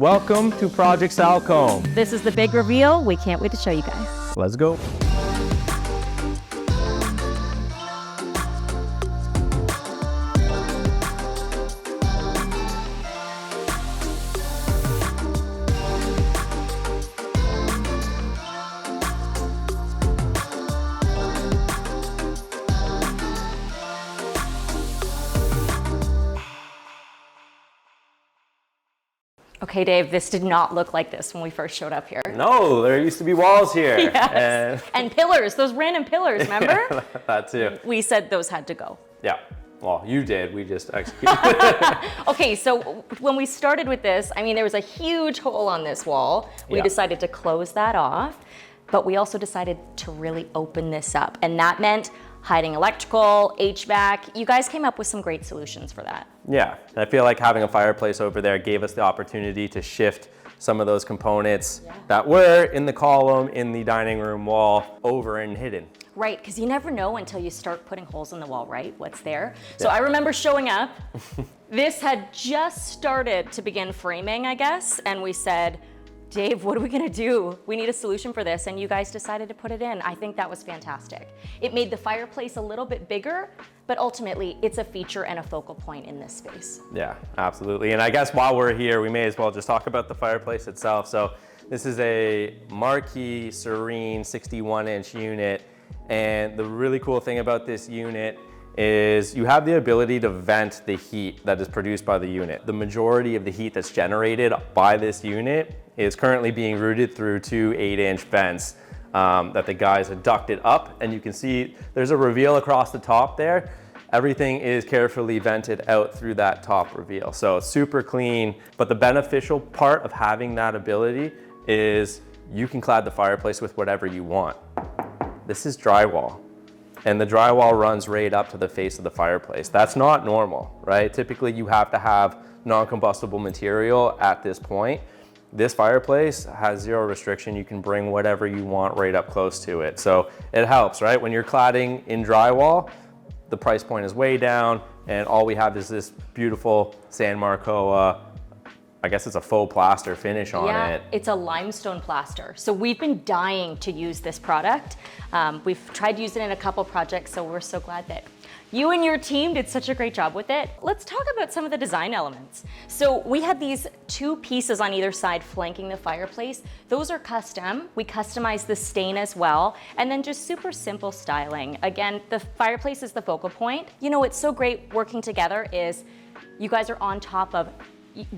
Welcome to Project Salcome. This is the big reveal. We can't wait to show you guys. Let's go. Okay, Dave, this did not look like this when we first showed up here. No, there used to be walls here. Yes. And pillars, those random pillars, remember? That too. We said those had to go. Yeah, well, you did, we just executed. Okay, so when we started with this, I mean, there was a huge hole on this wall. We decided to close that off, but we also decided to really open this up. And that meant hiding electrical, HVAC. You guys came up with some great solutions for that. Yeah, I feel like having a fireplace over there gave us the opportunity to shift some of those components that were in the column in the dining room wall over and hidden. Right, because you never know until you start putting holes in the wall, right? What's there? So I remember showing up. This had just started to begin framing, I guess, and we said, Dave, what are we gonna do? We need a solution for this, and you guys decided to put it in. I think that was fantastic. It made the fireplace a little bit bigger, but ultimately it's a feature and a focal point in this space. Yeah, absolutely. And I guess while we're here, we may as well just talk about the fireplace itself. So this is a Marquee Serene 61-inch unit. And the really cool thing about this unit is you have the ability to vent the heat that is produced by the unit. The majority of the heat that's generated by this unit is currently being routed through two 8-inch vents that the guys have ducted up. And you can see there's a reveal across the top there. Everything is carefully vented out through that top reveal. So it's super clean, but the beneficial part of having that ability is you can clad the fireplace with whatever you want. This is drywall, and the drywall runs right up to the face of the fireplace. That's not normal, right? Typically you have to have non-combustible material at this point. This fireplace has zero restriction. You can bring whatever you want right up close to it. So it helps, right? When you're cladding in drywall, the price point is way down, and all we have is this beautiful San Marco, I guess it's a faux plaster finish on it. Yeah, it's a limestone plaster. So we've been dying to use this product. We've tried using it in a couple projects, so we're so glad that you and your team did such a great job with it. Let's talk about some of the design elements. So we had these two pieces on either side flanking the fireplace. Those are custom. We customized the stain as well, and then just super simple styling. Again, the fireplace is the focal point. You know, what's so great working together is you guys are on top of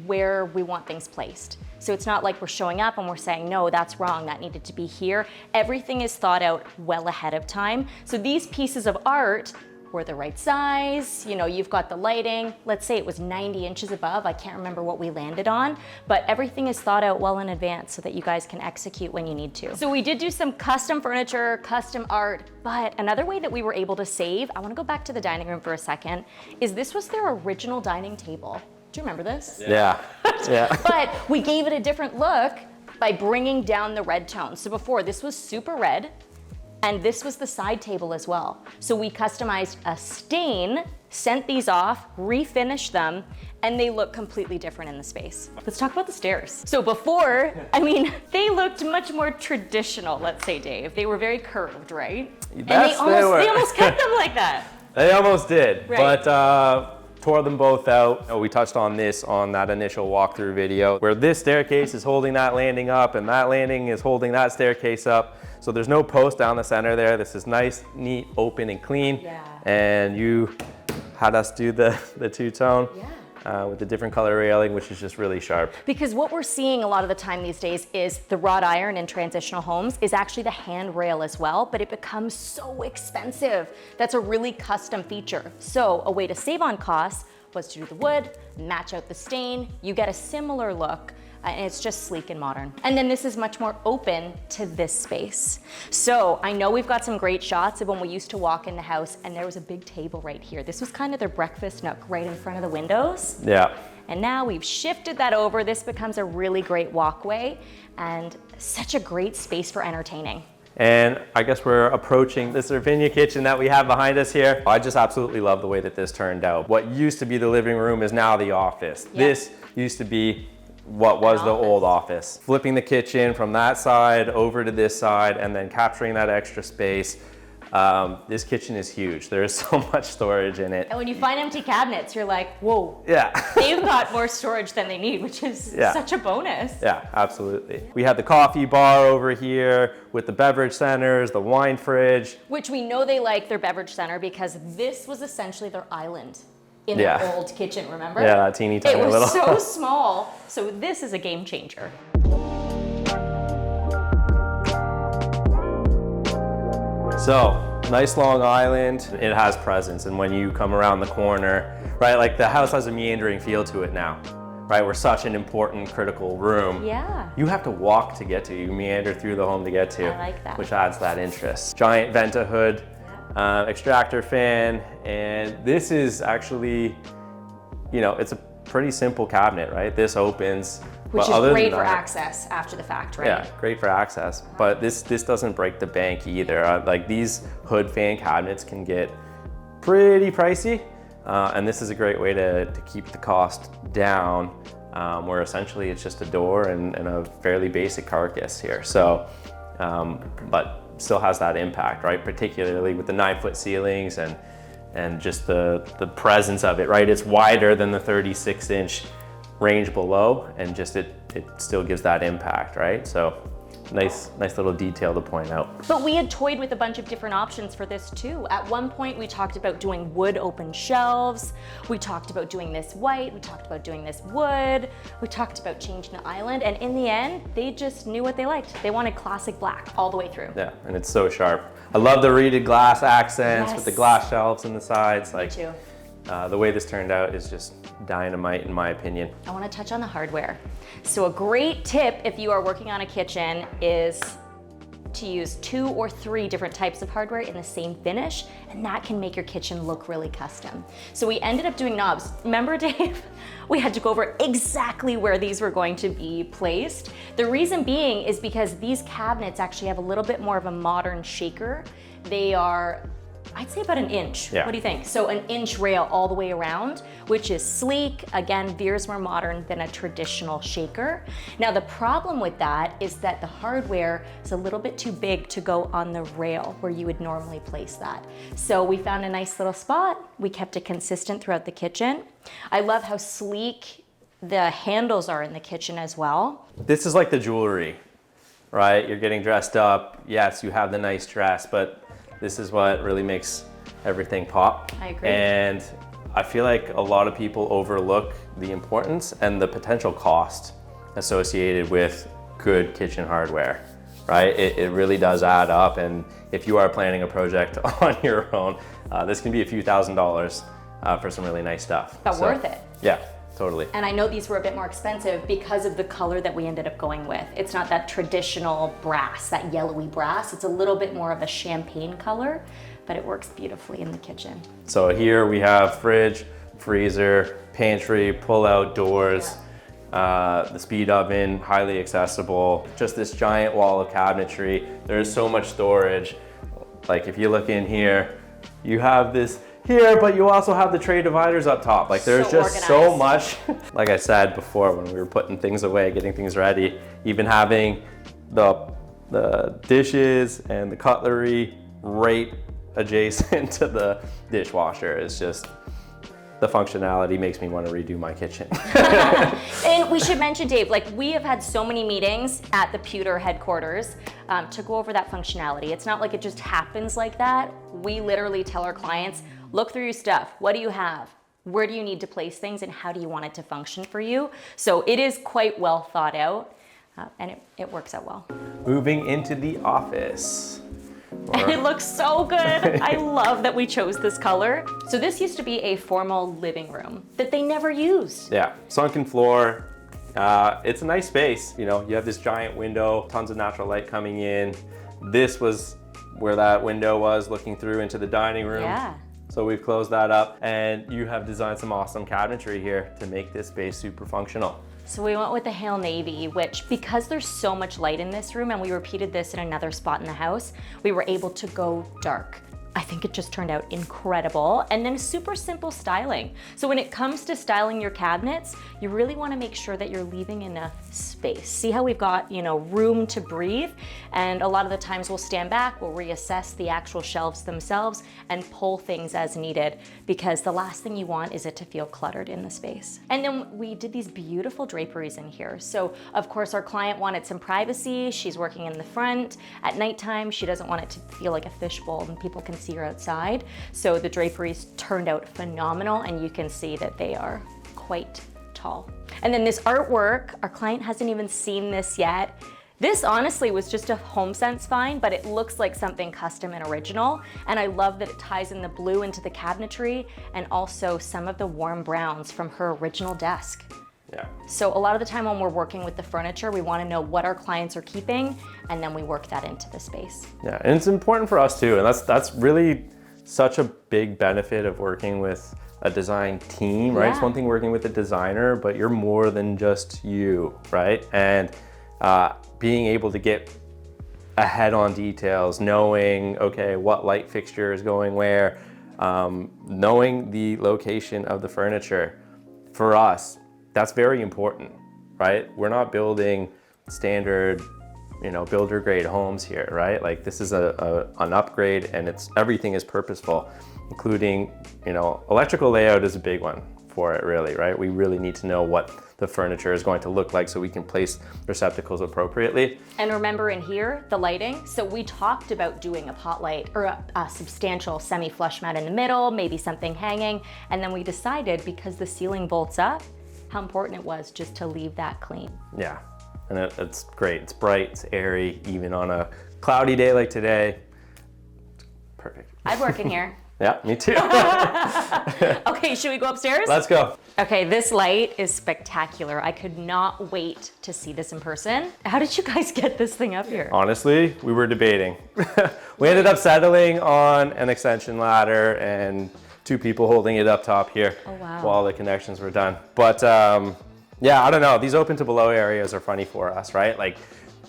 where we want things placed. So it's not like we're showing up and we're saying, no, that's wrong, that needed to be here. Everything is thought out well ahead of time. So these pieces of art were the right size. You know, you've got the lighting. Let's say it was 90 inches above. I can't remember what we landed on, but everything is thought out well in advance so that you guys can execute when you need to. So we did do some custom furniture, custom art, but another way that we were able to save, I wanna go back to the dining room for a second, is this was their original dining table. Do you remember this? Yeah. Yeah. But we gave it a different look by bringing down the red tone. So before, this was super red, and this was the side table as well. So we customized a stain, sent these off, refinished them, and they look completely different in the space. Let's talk about the stairs. So before, I mean, they looked much more traditional, let's say, Dave. They were very curved, right? And they almost kept them like that. They almost did, Right. but tore them both out. We touched on this on that initial walkthrough video, where this staircase is holding that landing up and that landing is holding that staircase up. So there's no post down the center there. This is nice, neat, open, and clean. Yeah. And you had us do the two-tone. Yeah. With the different color railing, which is just really sharp. Because what we're seeing a lot of the time these days is the wrought iron in transitional homes is actually the handrail as well, but it becomes so expensive. That's a really custom feature. So a way to save on costs was to do the wood, match out the stain, you get a similar look, and it's just sleek and modern. And then this is much more open to this space. So I know we've got some great shots of when we used to walk in the house and there was a big table right here. This was kind of their breakfast nook right in front of the windows. Yeah. And now we've shifted that over. This becomes a really great walkway and such a great space for entertaining. And I guess we're approaching the Cervinia kitchen that we have behind us here. I just absolutely love the way that this turned out. What used to be the living room is now the office. Yeah. This used to be what was the old office. Flipping the kitchen from that side over to this side and then capturing that extra space. This kitchen is huge. There is so much storage in it. And when you find empty cabinets, you're like, whoa. Yeah. They've got more storage than they need, which is such a bonus. Yeah, absolutely. We have the coffee bar over here with the beverage centers, the wine fridge. Which we know they like their beverage center because this was essentially their island in their old kitchen, remember? Yeah, that teeny tiny little. It was so small. So this is a game changer. So, nice long island, it has presence, and when you come around the corner, right, like the house has a meandering feel to it now, right? We're such an important, critical room. Yeah. You have to walk to get to, you meander through the home to get to. I like that. Which adds that interest. Giant Venta-Hood, extractor fan, and this is actually, you know, it's a pretty simple cabinet, right? This opens. Which is great for access after the fact, right? Yeah, great for access, but this doesn't break the bank either. Like these hood fan cabinets can get pretty pricey, and this is a great way to keep the cost down, where essentially it's just a door and a fairly basic carcass here. So, but still has that impact, right? Particularly with the 9-foot ceilings and just the presence of it, right? It's wider than the 36-inch range below, and just it still gives that impact, right? So nice little detail to point out. But we had toyed with a bunch of different options for this too. At one point we talked about doing wood open shelves, we talked about doing this white, we talked about doing this wood, we talked about changing the island, and in the end they just knew what they liked. They wanted classic black all the way through. Yeah, and it's so sharp. I love the reeded glass accents with the glass shelves in the sides. Like, me too. The way this turned out is just dynamite in my opinion. I want to touch on the hardware. So a great tip if you are working on a kitchen is to use 2 or 3 different types of hardware in the same finish, and that can make your kitchen look really custom. So we ended up doing knobs. Remember, Dave? We had to go over exactly where these were going to be placed. The reason being is because these cabinets actually have a little bit more of a modern shaker. They are, I'd say about 1 inch. Yeah. What do you think? So 1 inch rail all the way around, which is sleek. Again, veers more modern than a traditional shaker. Now the problem with that is that the hardware is a little bit too big to go on the rail where you would normally place that. So we found a nice little spot. We kept it consistent throughout the kitchen. I love how sleek the handles are in the kitchen as well. This is like the jewelry, right? You're getting dressed up. Yes, you have the nice dress, but this is what really makes everything pop. I agree. And I feel like a lot of people overlook the importance and the potential cost associated with good kitchen hardware, right? It really does add up. And if you are planning a project on your own, this can be a few $1,000s for some really nice stuff. But worth it. Yeah, totally. And I know these were a bit more expensive because of the color that we ended up going with. It's not that traditional brass, that yellowy brass. It's a little bit more of a champagne color, but it works beautifully in the kitchen. So here we have fridge, freezer, pantry, pull-out doors, the speed oven, highly accessible, just this giant wall of cabinetry. There's so much storage. Like if you look in here, you have this here, but you also have the tray dividers up top. Like there's So just so organized. much. Like I said before, when we were putting things away, getting things ready, even having the dishes and the cutlery right adjacent to the dishwasher is just, the functionality makes me want to redo my kitchen. And we should mention, Dave, like we have had so many meetings at the Pewter headquarters to go over that functionality. It's not like it just happens like that. We literally tell our clients, look through your stuff. What do you have? Where do you need to place things, and how do you want it to function for you? So it is quite well thought out, and it works out well. Moving into the office. And it looks so good. I love that we chose this color. So this used to be a formal living room that they never used. Yeah, sunken floor. It's a nice space. You know, you have this giant window, tons of natural light coming in. This was where that window was, looking through into the dining room. Yeah. So we've closed that up, and you have designed some awesome cabinetry here to make this space super functional. So we went with the Hail Navy, which, because there's so much light in this room, and we repeated this in another spot in the house, we were able to go dark. I think it just turned out incredible. And then super simple styling. So when it comes to styling your cabinets, you really want to make sure that you're leaving enough space. See how we've got, room to breathe? And a lot of the times we'll stand back, we'll reassess the actual shelves themselves and pull things as needed, because the last thing you want is it to feel cluttered in the space. And then we did these beautiful draperies in here. So of course our client wanted some privacy. She's working in the front. At nighttime, she doesn't want it to feel like a fishbowl and people can see her outside. So the draperies turned out phenomenal, and you can see that they are quite tall. And then this artwork, our client hasn't even seen this yet. This honestly was just a HomeSense find, but it looks like something custom and original. And I love that it ties in the blue into the cabinetry and also some of the warm browns from her original desk. Yeah. So a lot of the time when we're working with the furniture, we want to know what our clients are keeping, and then we work that into the space. Yeah, and it's important for us too, and that's really such a big benefit of working with a design team, right? Yeah. It's one thing working with a designer, but you're more than just you, right? And being able to get ahead on details, knowing, okay, what light fixture is going where, knowing the location of the furniture, for us, that's very important, right? We're not building standard, builder grade homes here, right? Like this is an upgrade, and everything is purposeful, including, electrical layout is a big one for it, really, right? We really need to know what the furniture is going to look like so we can place receptacles appropriately. And remember in here, the lighting. So we talked about doing a pot light or a substantial semi-flush mat in the middle, maybe something hanging. And then we decided, because the ceiling bolts up, how important it was just to leave that clean. Yeah, and it's great. It's bright, it's airy, even on a cloudy day like today. Perfect. I'd work in here. Yeah, me too. Okay, should we go upstairs? Let's go. Okay, this light is spectacular. I could not wait to see this in person. How did you guys get this thing up here? Honestly, we were debating. We ended up settling on an extension ladder and 2 people holding it up top here. Oh, wow. While the connections were done. But yeah, I don't know. These open to below areas are funny for us, right? Like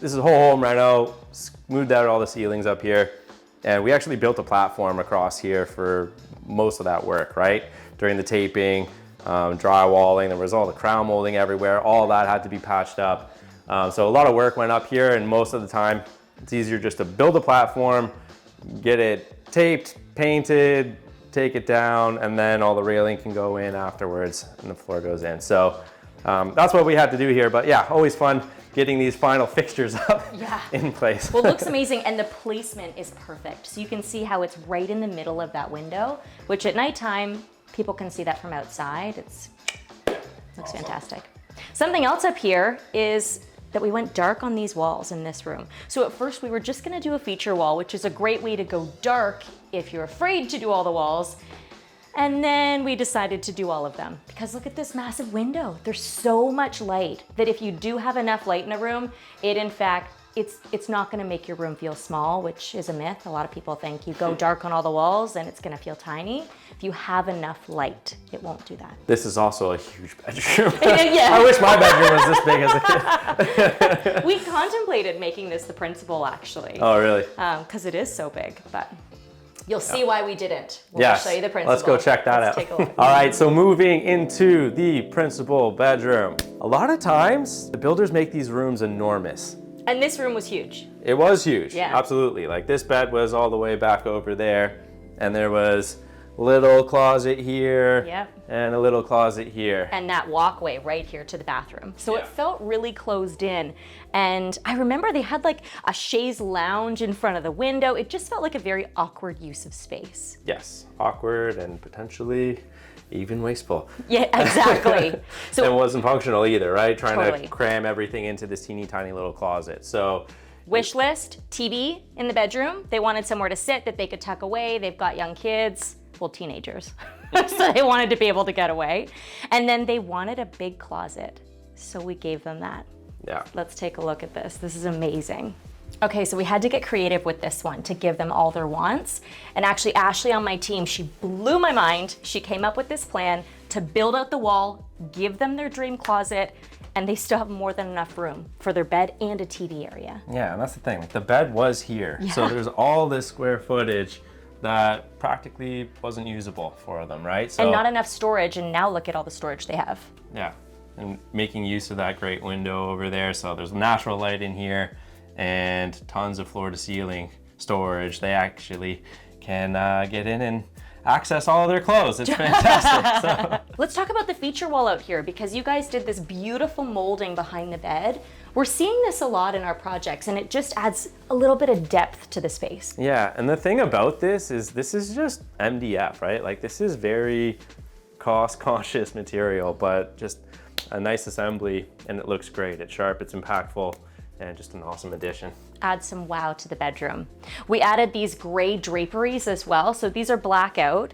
this is a whole home reno, smoothed out all the ceilings up here. And we actually built a platform across here for most of that work, right? During the taping, drywalling, there was all the crown molding everywhere. All that had to be patched up. So a lot of work went up here, and most of the time it's easier just to build a platform, get it taped, painted, take it down, and then all the railing can go in afterwards and the floor goes in. So that's what we had to do here. But yeah, always fun getting these final fixtures up in place. Well, it looks amazing, and the placement is perfect. So you can see how it's right in the middle of that window, which at nighttime, people can see that from outside. Looks fantastic. Something else up here is that we went dark on these walls in this room. So at first we were just gonna do a feature wall, which is a great way to go dark if you're afraid to do all the walls. And then we decided to do all of them, because look at this massive window. There's so much light that if you do have enough light in a room, in fact, it's not gonna make your room feel small, which is a myth. A lot of people think you go dark on all the walls and it's gonna feel tiny. If you have enough light, it won't do that. This is also a huge bedroom. Yeah. I wish my bedroom was this big as a kid. We contemplated making this the principal, actually. Oh, really? Because it is so big, but you'll see why we didn't. We'll Yes. show you the principal. Let's go check that out. Take a look. All right, so moving into the principal bedroom. A lot of times, the builders make these rooms enormous. And this room was huge. It was huge, Yeah. absolutely. Like this bed was all the way back over there, and there was a little closet here, Yep. and a little closet here. And that walkway right here to the bathroom. So Yeah. it felt really closed in. And I remember they had like a chaise lounge in front of the window. It just felt like a very awkward use of space. Yes, awkward and potentially even wasteful. Yeah, exactly. It So wasn't functional either, right? Trying Totally. to cram everything into this teeny tiny little closet. So wish list, TV in the bedroom. They wanted somewhere to sit that they could tuck away. They've got young kids, well, teenagers. So they wanted to be able to get away. And then they wanted a big closet. So we gave them that. yeah. Let's take a look at this. This is amazing. Okay, so we had to get creative with this one to give them all their wants. And actually, Ashley on my team, she blew my mind. She came up with this plan to build out the wall, give them their dream closet, and they still have more than enough room for their bed and a TV area. Yeah, and that's the thing. Like the bed was here, so there's all this square footage that practically wasn't usable for them, right? So, And not enough storage, and now look at all the storage they have. yeah, and making use of that great window over there. So there's natural light in here and tons of floor to ceiling storage. They actually can get in and access all of their clothes. It's fantastic. So. Let's talk about the feature wall out here, because you guys did this beautiful molding behind the bed. We're seeing this a lot in our projects, and it just adds a little bit of depth to the space. Yeah, and the thing about this is just MDF, right? Like, this is very cost conscious material, but just a nice assembly, and it looks great. It's sharp, it's impactful, and just an awesome addition. Add some wow to the bedroom. We added these gray draperies as well. So these are blackout.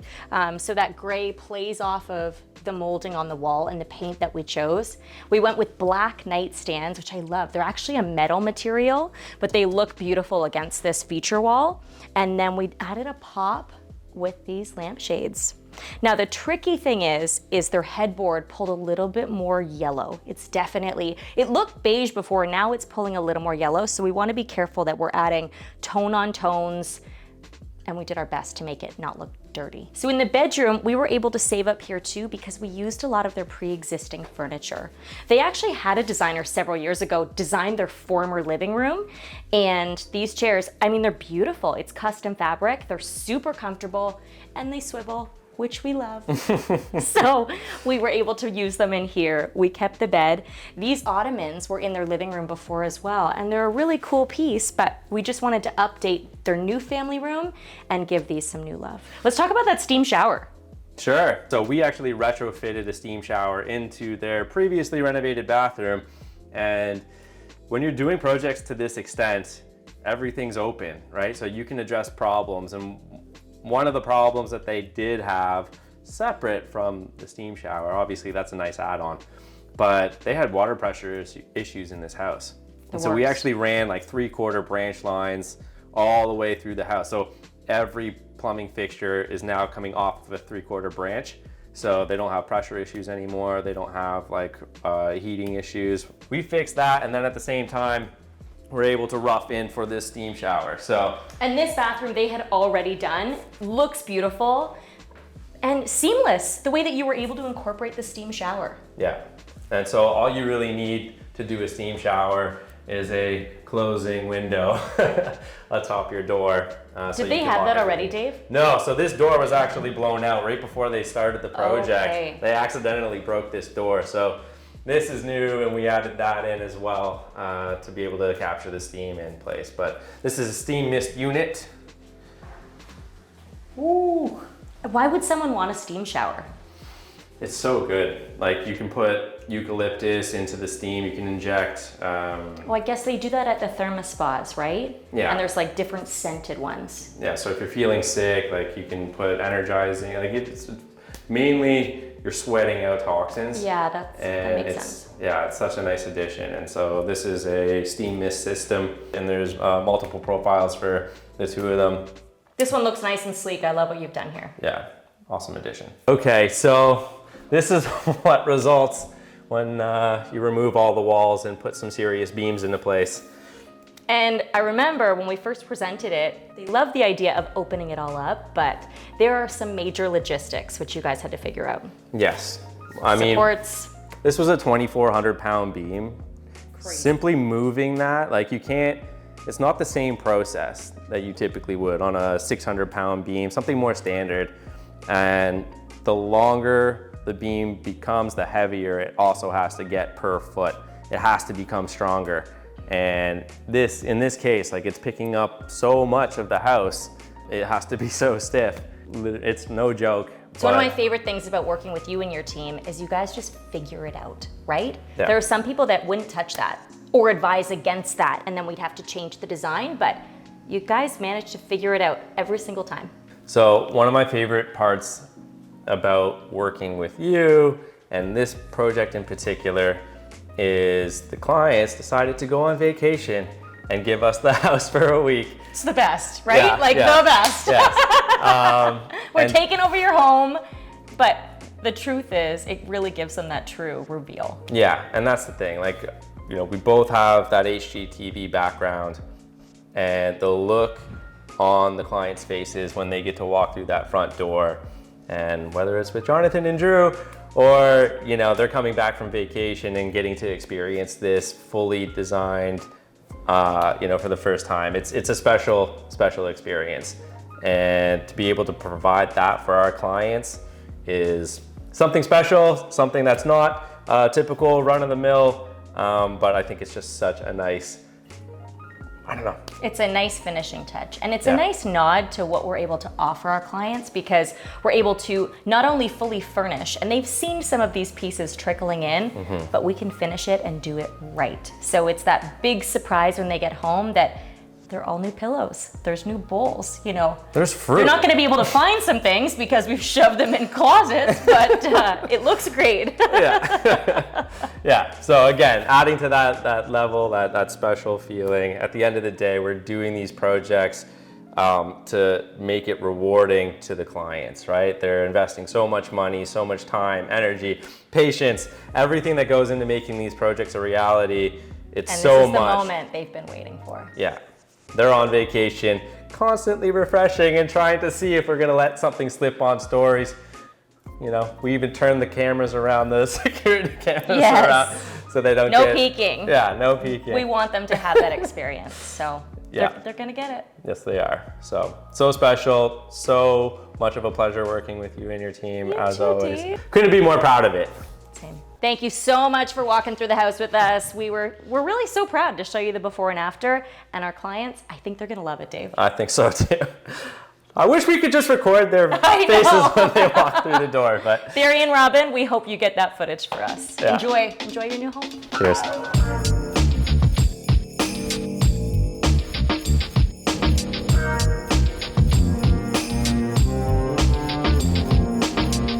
So that gray plays off of the molding on the wall and the paint that we chose. We went with black nightstands, which I love. They're actually a metal material, but they look beautiful against this feature wall. And then we added a pop with these lampshades. Now the tricky thing is their headboard pulled a little bit more yellow. It's definitely, it looked beige before, now it's pulling a little more yellow. So we want to be careful that we're adding tone on tones, and we did our best to make it not look dirty. So in the bedroom, we were able to save up here too, because we used a lot of their pre-existing furniture. They actually had a designer several years ago design their former living room, and these chairs, I mean, they're beautiful. It's custom fabric, they're super comfortable, and they swivel, which we love. So we were able to use them in here. We kept the bed. These ottomans were in their living room before as well, and they're a really cool piece, but we just wanted to update their new family room and give these some new love. Let's talk about that steam shower. Sure. So we actually retrofitted a steam shower into their previously renovated bathroom. And when you're doing projects to this extent, everything's open, right? So you can address problems. And one of the problems that they did have separate from the steam shower, obviously that's a nice add-on, but they had water pressure issues in this house. And so we actually ran like 3/4 branch lines all the way through the house. So every plumbing fixture is now coming off of a 3/4 branch. So they don't have pressure issues anymore. They don't have like heating issues. We fixed that, and then at the same time, we're able to rough in for this steam shower. So, and this bathroom they had already done, looks beautiful and seamless, the way that you were able to incorporate the steam shower. yeah, and so all you really need to do a steam shower is a closing window atop your door. Did they have that already, Dave? No, so this door was actually blown out right before they started the project. Okay. They accidentally broke this door. So this is new, and we added that in as well to be able to capture the steam in place. But this is a steam mist unit. Woo! Why would someone want a steam shower? It's so good. Like, you can put eucalyptus into the steam, you can inject. Well, I guess they do that at the thermospas, right? Yeah. And there's like different scented ones. Yeah, so if you're feeling sick, like you can put energizing, like it's mainly you're sweating out toxins. Yeah, that makes sense. Yeah, it's such a nice addition. And so this is a steam mist system, and there's multiple profiles for the two of them. This one looks nice and sleek. I love what you've done here. Yeah, awesome addition. Okay, so this is what results when you remove all the walls and put some serious beams into place. And I remember when we first presented it, they loved the idea of opening it all up, but there are some major logistics which you guys had to figure out. Yes, I mean, Supports. this was a 2,400 pound beam. Crazy. Simply moving that, like you can't, it's not the same process that you typically would on a 600 pound beam, something more standard. And the longer the beam becomes, the heavier it also has to get per foot. It has to become stronger. And this, in this case, like it's picking up so much of the house, it has to be so stiff. It's no joke. It's one of my favorite things about working with you and your team is you guys just figure it out, right? Yeah. There are some people that wouldn't touch that or advise against that, and then we'd have to change the design, but you guys managed to figure it out every single time. So one of my favorite parts about working with you and this project in particular is the clients decided to go on vacation and give us the house for a week. It's the best, right? Yeah, like yeah. the best. Yes. We're taking over your home, but the truth is it really gives them that true reveal. Yeah, and that's the thing. Like, you know, we both have that HGTV background, and the look on the clients' faces when they get to walk through that front door. And whether it's with Jonathan and Drew, or they're coming back from vacation and getting to experience this fully designed, for the first time, it's a special experience. And to be able to provide that for our clients is something special, something that's not typical run-of-the-mill, but I think it's just such a nice, I don't know. It's a nice finishing touch, and it's a nice nod to what we're able to offer our clients, because we're able to not only fully furnish, and they've seen some of these pieces trickling in, but we can finish it and do it right. So it's that big surprise when they get home that they're all new pillows, there's new bowls, There's fruit. They're not gonna be able to find some things because we've shoved them in closets, but it looks great. Yeah. Yeah, so again, adding to that level, that special feeling, at the end of the day, we're doing these projects to make it rewarding to the clients, right? They're investing so much money, so much time, energy, patience, everything that goes into making these projects a reality. It's and so this is the much. moment they've been waiting for. Yeah. They're on vacation, constantly refreshing and trying to see if we're gonna let something slip on stories. We even turn the cameras around, the security cameras around, so they don't No peeking. Yeah, no peeking. We want them to have that experience, so Yeah. they're gonna get it. Yes, they are. So special, so much of a pleasure working with you and your team, as too, always. Dave. Couldn't be more proud of it. Same. Thank you so much for walking through the house with us. We're really so proud to show you the before and after, and our clients, I think they're gonna love it, Dave. I think so too. I wish we could just record their I faces know. when they walk through the door, but Theory and Robin, we hope you get that footage for us. Yeah. Enjoy your new home. cheers.